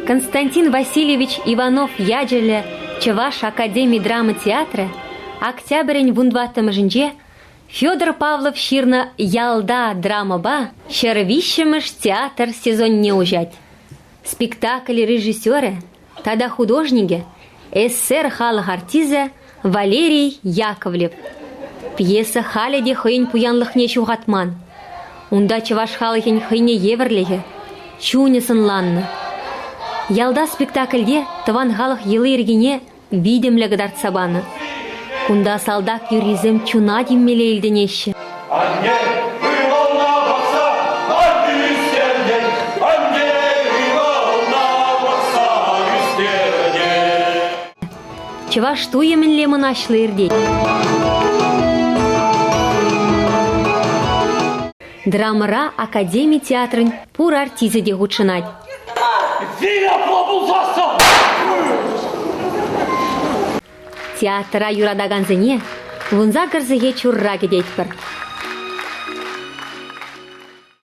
Константин Васильевич Иванов-Яджеле Чаваш Академии драмы театра октябрень вундваттым жинже Федор Павлов ширна ялда драма ба шервищемыш театр сезон не ужать. Спектакль режиссеры, тогда художники, СССР халық артизы Валерий Яковлев. Пьеса халеде хыйн пуянлыхне чугатман. Унда чаваш халыхен хыйне еверлеге, чуне сынланны. Ялда спектакльде тыван халық елы ергене видемлігі дартсабаны. Кунда салдак юризм чуна деммеле елденеші. Чаваш туемінле мұнашлы ердей. Драмыра Академия театрын пур артизеде гучынать. Театра юрадаганзыне вунза кырзыге чурра кедетпір.